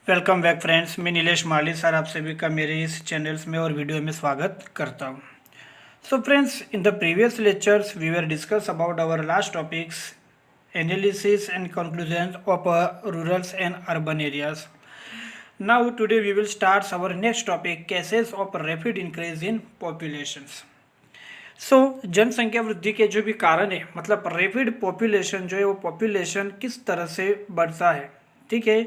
Welcome back friends. मैं नीलेश माली sir आप सभी का मेरे इस चैनल्स में और वीडियो में स्वागत करता हूं। So friends, in the previous lectures we were discuss about our last topics analysis and conclusion of rurals and urban areas. Now today we will start our next topic causes of rapid increase in populations. जनसंख्या वृद्धि के जो भी कारण है, मतलब rapid population जो है वो पॉपुलेशन किस तरह से बढ़ता है, ठीक है,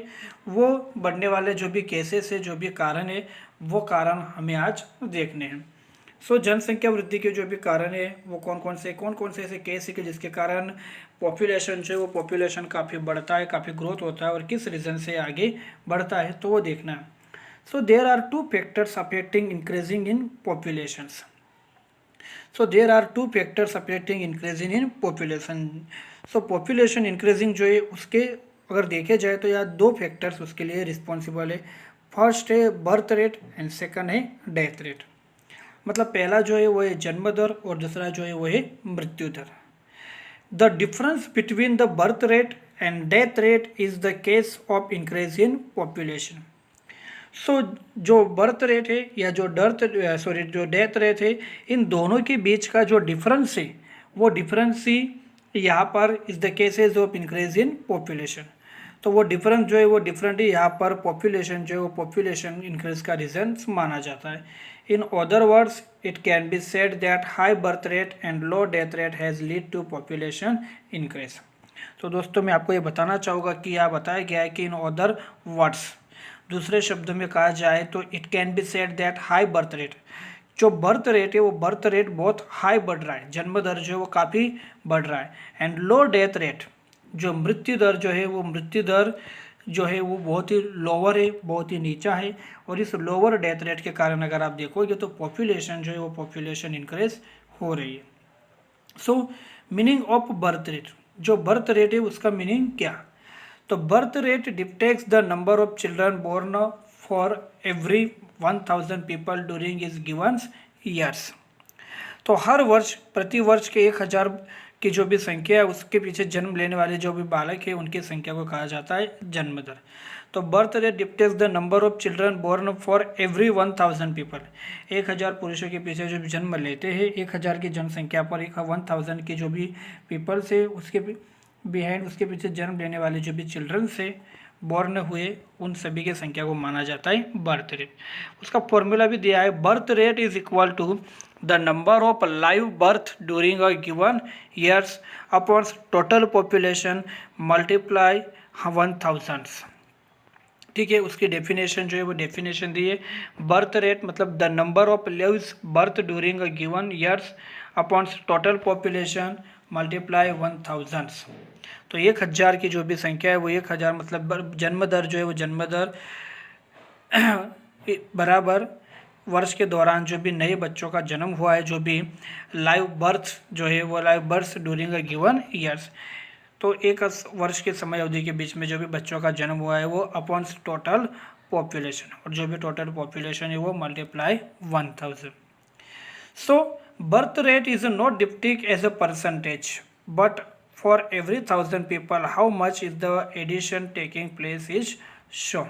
वो बढ़ने वाले जो भी केसेस है, जो भी कारण है, वो कारण हमें आज देखने हैं। जनसंख्या वृद्धि के जो भी कारण है वो कौन कौन से ऐसे केस है कि जिसके कारण पॉपुलेशन जो है वो पॉपुलेशन काफ़ी बढ़ता है, काफ़ी ग्रोथ होता है और किस रीज़न से आगे बढ़ता है, तो वो देखना है। There are two factors affecting increasing in populations. There are two factors affecting increasing in population. Population increasing जो है उसके अगर देखे जाए तो यहाँ दो फैक्टर्स उसके लिए रिस्पॉन्सिबल है। फर्स्ट है बर्थ रेट एंड सेकंड है डेथ रेट। मतलब पहला जो है वो है जन्म दर और दूसरा जो है वो है मृत्यु दर। The difference between the birth rate and death rate is the case of increase in population. जो बर्थ रेट है या जो डेथ रेट है, इन दोनों के बीच का जो डिफरेंस है वो डिफरेंस ही यहाँ पर is the cases of increase in population. तो वो डिफरेंस जो है वो डिफरेंट ही यहाँ पर पॉपुलेशन जो है वो पॉपुलेशन इंक्रीज का रीज़न माना जाता है। In other words it can be said that high birth rate and low death rate has lead to population increase. तो दोस्तों मैं आपको ये बताना चाहूँगा कि यहाँ बताया गया है कि इन अदर वर्ड्स, दूसरे शब्द में कहा जाए तो it can be said that high birth rate, जो बर्थ रेट है वो बर्थ रेट बहुत हाई बढ़ रहा है, जन्म दर जो है वो काफ़ी बढ़ रहा है। एंड लो डेथ रेट, जो मृत्यु दर जो है वो मृत्यु दर जो है वो बहुत ही लोअर है, बहुत ही नीचा है। और इस लोअर डेथ रेट के कारण अगर आप देखोगे तो पॉपुलेशन जो है वो पॉपुलेशन इंक्रीज हो रही है। मीनिंग ऑफ बर्थ रेट, जो बर्थ रेट है उसका मीनिंग क्या? तो birth rate detects the number of children born for every 1000 people during is given years. तो हर वर्ष, प्रति वर्ष के 1000 की जो भी संख्या है उसके पीछे जन्म लेने वाले जो भी बालक है उनकी संख्या को कहा जाता है जन्म दर। तो birth rate detects the number of children born for every 1000 people. 1000 पुरुषों के पीछे जो भी जन्म लेते हैं, 1000 की जनसंख्या पर 1000 की जो भी पीपल से उसके बिहाइंड उसके पीछे जन्म लेने वाले जो भी चिल्ड्रन से बॉर्न हुए उन सभी की संख्या को माना जाता है बर्थ रेट। उसका फॉर्मूला भी दिया है, birth rate is equal to the number of live birth during a given years upon total population multiply 1000। ठीक है, उसकी डेफिनेशन जो है वो डेफिनेशन दी है, बर्थ रेट मतलब the number of lives birth during a given years upon total population multiply 1000। तो 1000 की जो भी संख्या है वो 1000 मतलब जन्म दर जो है वो जन्म दर बराबर वर्ष के दौरान जो भी नए बच्चों का जन्म हुआ है, जो भी लाइव बर्थ जो है वो live birth during a given years, तो एक वर्ष के समय अवधि के बीच में जो भी बच्चों का जन्म हुआ है वो अपॉन टोटल पॉपुलेशन, और जो भी टोटल पॉपुलेशन है वो multiply 1000। Birth rate is not depicted as a percentage but for every 1000 people how much is the addition taking place is show.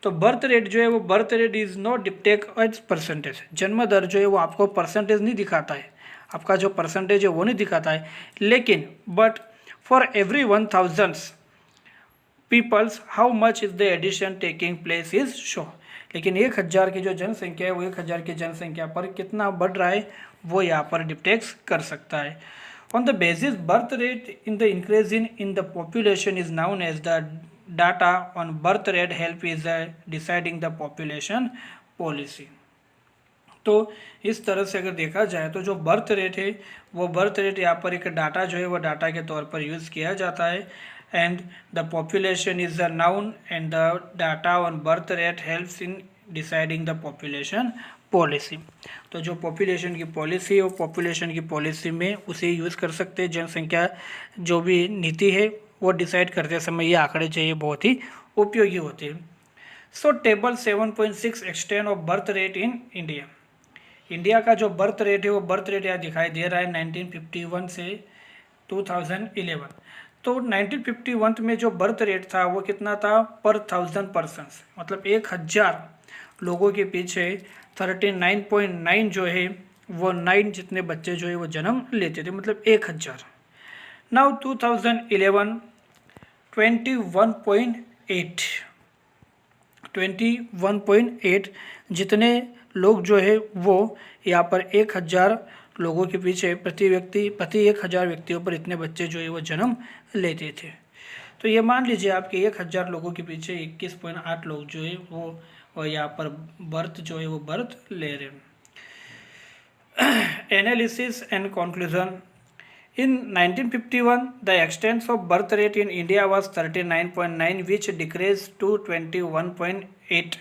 तो बर्थ रेट जो है वो birth rate is not depicted as percentage, जन्म दर जो है वो आपको परसेंटेज नहीं दिखाता है, आपका जो परसेंटेज है वो नहीं दिखाता है, लेकिन but for every 1000 peoples how much is the addition taking place is show. लेकिन 1000 की जो जनसंख्या है वो 1000 की जनसंख्या पर कितना बढ़ रहा है वो यहाँ पर डिटेक्ट कर सकता है। On the basis birth rate in the increase in the population is known as the data on birth rate help is deciding the population policy. तो इस तरह से अगर देखा जाए तो जो बर्थ रेट है वो बर्थ रेट यहाँ पर एक डाटा जो है वो डाटा के तौर पर यूज़ किया जाता है। And the population is the noun and the data on birth rate helps in deciding the population policy. तो जो पॉपुलेशन की पॉलिसी है वो पॉपुलेशन की पॉलिसी में उसे यूज़ कर सकते हैं, जनसंख्या जो भी नीति है वो डिसाइड करते समय ये आंकड़े जो है बहुत ही उपयोगी होते हैं। Table 7.6 extend of birth rate in India. India का जो बर्थ रेट है वो बर्थ रेट यहाँ दिखाई दे रहा है 1951 से 2011। तो 1951 में जो बर्थ रेट था वो कितना था, पर 1000 पर्सन्स, मतलब 1000 लोगों के पीछे 39.9 जो है वो 9 जितने बच्चे जो है वो जन्म लेते थे, मतलब 1000। नाउ 2011 21.8 21.8 जितने लोग जो है वो यहाँ पर 1000 लोगों के पीछे प्रति 1000 व्यक्तियों पर इतने बच्चे जो है वो जन्म लेते थे। तो ये मान लीजिए आपके 1000 लोगों के पीछे 21.8 लोग जो है वो और यहाँ पर बर्थ जो है वो बर्थ ले रहे हैं। Analysis and conclusion. In 1951, the extent of birth rate in India was 39.9, which decreased to 21.8.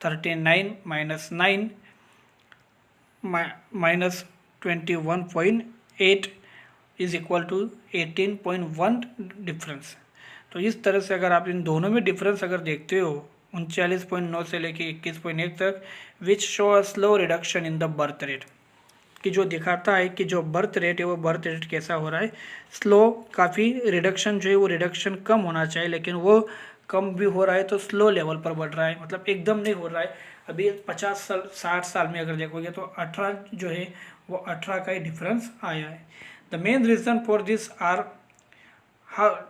39 minus 9 minus 21.8 is equal to 18.1 difference. तो इस तरह से अगर आप इन दोनों में डिफरेंस अगर देखते हो 39.9 से लेके 21.1 तक, which show a slow reduction in the birth rate, कि जो दिखाता है कि जो बर्थ रेट है वो बर्थ रेट कैसा हो रहा है, स्लो, काफ़ी रिडक्शन जो है वो रिडक्शन कम होना चाहिए, लेकिन वो कम भी हो रहा है तो स्लो लेवल पर बढ़ रहा है, मतलब एकदम नहीं हो रहा है। अभी 50 साल 60 साल में अगर देखोगे तो 18 जो है वो 18 का ही डिफरेंस आया है। The main reason for this are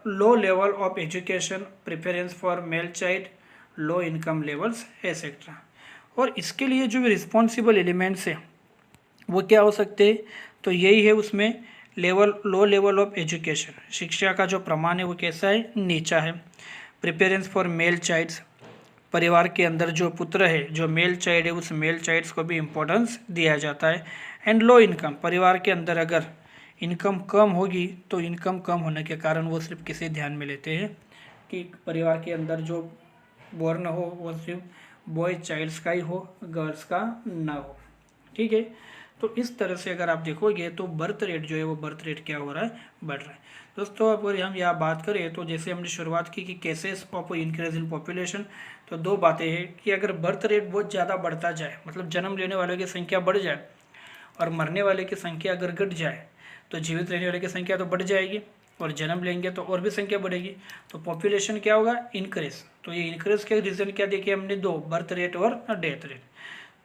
low level of education, preference for male child, low income levels etcetera. और इसके लिए जो रिस्पॉन्सिबल एलिमेंट्स है वो क्या हो सकते हैं, तो यही है उसमें लो लेवल ऑफ एजुकेशन, शिक्षा का जो प्रमाण है वो कैसा है, नीचा है। प्रिपेरेंस फॉर मेल चाइल्ड्स, परिवार के अंदर जो पुत्र है, जो मेल चाइल्ड है, उस मेल चाइल्ड्स को भी इम्पोर्टेंस दिया जाता है। एंड लो इनकम, परिवार के अंदर अगर इनकम कम होगी तो इनकम कम होने के कारण वो सिर्फ किसे ध्यान में लेते हैं कि परिवार के अंदर जो बोर्न हो वो सिर्फ बॉय चाइल्ड्स का ही हो, गर्ल्स का ना हो। ठीक है, तो इस तरह से अगर आप देखोगे तो बर्थ रेट जो है वो बर्थ रेट क्या हो रहा है, बढ़ रहा है। दोस्तों अगर हम यहाँ बात करें तो जैसे हमने शुरुआत की कि cases of increase in population, तो दो बातें हैं कि अगर बर्थ रेट बहुत ज़्यादा बढ़ता जाए, मतलब जन्म लेने वालों की संख्या बढ़ जाए और मरने वाले की संख्या अगर घट जाए, तो जीवित रहने वाले की संख्या तो बढ़ जाएगी और जन्म लेंगे तो और भी संख्या बढ़ेगी, तो पॉपुलेशन क्या होगा, इंक्रीज। तो ये इंक्रीज के रीज़न क्या देखे हमने, दो, बर्थ रेट और डेथ रेट।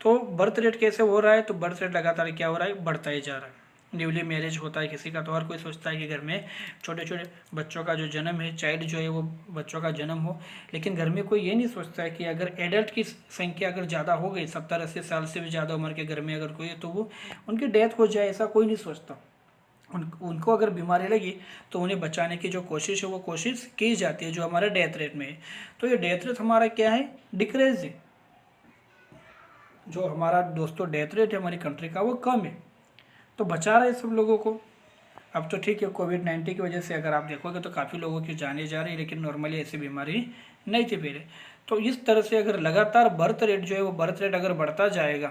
तो बर्थ रेट कैसे हो रहा है, तो बर्थ रेट लगातार क्या हो रहा है, बढ़ता ही जा रहा है। न्यूली मैरिज होता है किसी का तो हर कोई सोचता है कि घर में छोटे छोटे बच्चों का जो जन्म है, चाइल्ड जो है वो बच्चों का जन्म हो, लेकिन घर में कोई ये नहीं सोचता है कि अगर एडल्ट की संख्या अगर ज़्यादा हो गई, 70-80 साल से भी ज़्यादा उम्र के घर में अगर कोई है तो वो उनकी डेथ हो जाए, ऐसा कोई नहीं सोचता। उनको अगर बीमारी लगी तो उन्हें बचाने की जो कोशिश है वो कोशिश की जाती है, जो हमारे डेथ रेट में है। तो ये डेथ रेट हमारा क्या है, डिक्रीज है। जो हमारा दोस्तों डेथ रेट है हमारी कंट्री का वो कम है, तो बचा रहे सब लोगों को। अब तो ठीक है, कोविड-19 की वजह से अगर आप देखोगे तो काफ़ी लोगों की जाने जा रही है, लेकिन नॉर्मली ऐसी बीमारी नहीं थी पहले। तो इस तरह से अगर लगातार बर्थ रेट जो है वो बर्थ रेट अगर बढ़ता जाएगा,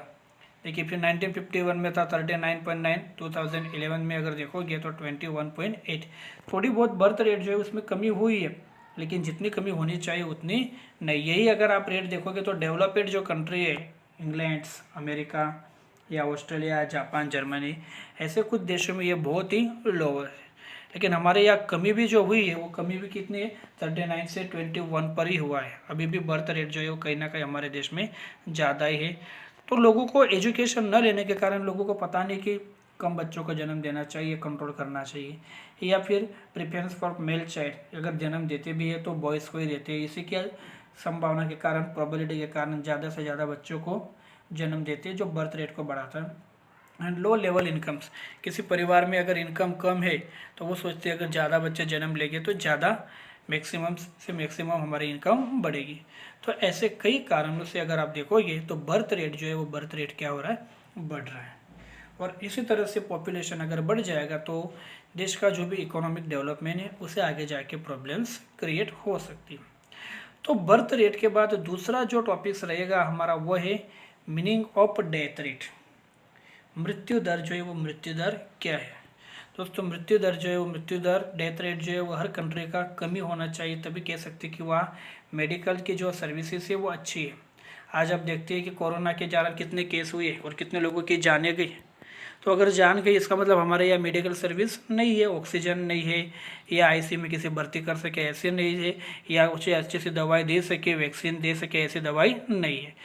देखिए फिर 1951 में था 39.9, 2011 में अगर देखोगे तो 21.8, थोड़ी बहुत बर्थ रेट जो है उसमें कमी हुई है, लेकिन जितनी कमी होनी चाहिए उतनी नहीं। यही अगर आप रेट देखोगे तो डेवलपेड जो कंट्री है, इंग्लैंड, अमेरिका या ऑस्ट्रेलिया, जापान, जर्मनी, ऐसे कुछ देशों में ये बहुत ही लोअर है। लेकिन हमारे यहाँ कमी भी जो हुई है वो कमी भी कितनी है, 39 से 21 पर ही हुआ है। अभी भी बर्थ रेट जो है वो कहीं ना कहीं हमारे देश में ज़्यादा ही है। तो लोगों को एजुकेशन न लेने के कारण लोगों को पता नहीं कि कम बच्चों को जन्म देना चाहिए, कंट्रोल करना चाहिए, या फिर प्रेफरेंस फॉर मेल चाइल्ड, अगर जन्म देते भी है तो बॉयज़ को ही देते हैं। इसी की संभावना के कारण, प्रोबेबिलिटी के कारण ज़्यादा से ज़्यादा बच्चों को जन्म देते हैं, जो बर्थ रेट को बढ़ाता है। एंड लो लेवल इनकम्स, किसी परिवार में अगर इनकम कम है तो वो सोचते हैं अगर ज़्यादा बच्चे जन्म लेंगे तो ज़्यादा मैक्सिमम से मैक्सिमम हमारी इनकम बढ़ेगी। तो ऐसे कई कारणों से अगर आप देखोगे तो बर्थ रेट जो है वो बर्थ रेट क्या हो रहा है, बढ़ रहा है। और इसी तरह से पॉपुलेशन अगर बढ़ जाएगा तो देश का जो भी इकोनॉमिक डेवलपमेंट है उसे आगे जाके प्रॉब्लम्स क्रिएट हो सकती है। तो बर्थ रेट के बाद दूसरा जो टॉपिक्स रहेगा हमारा वो है मीनिंग ऑफ डेथ रेट, मृत्यु दर जो है वो मृत्यु दर क्या है। दोस्तों मृत्यु दर जो है वो मृत्यु दर, डेथ रेट जो है वो हर कंट्री का कमी होना चाहिए, तभी कह सकते कि वहाँ मेडिकल की जो सर्विसेज है वो अच्छी है। आज आप देखते हैं कि कोरोना के कारण कितने केस हुए और कितने लोगों की जानें गई। तो अगर जान गई इसका मतलब हमारे यहाँ मेडिकल सर्विस नहीं है, ऑक्सीजन नहीं है, या आईसीयू में किसी भर्ती कर सके ऐसे नहीं है, या उसे अच्छे से दवाई दे सके, वैक्सीन दे सके, ऐसी दवाई नहीं है।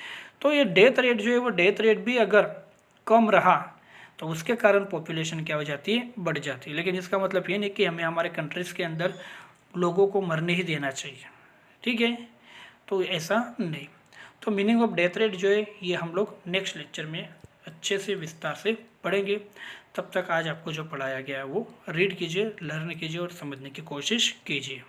तो ये डेथ रेट जो है वो डेथ रेट भी अगर कम रहा तो उसके कारण पॉपुलेशन क्या हो जाती है, बढ़ जाती है। लेकिन इसका मतलब ये नहीं कि हमें हमारे कंट्रीज़ के अंदर लोगों को मरने ही देना चाहिए, ठीक है, तो ऐसा नहीं। तो मीनिंग ऑफ डेथ रेट जो है ये हम लोग नेक्स्ट लेक्चर में अच्छे से विस्तार से पढ़ेंगे। तब तक आज आपको जो पढ़ाया गया है वो रीड कीजिए, लर्न कीजिए और समझने की कोशिश कीजिए।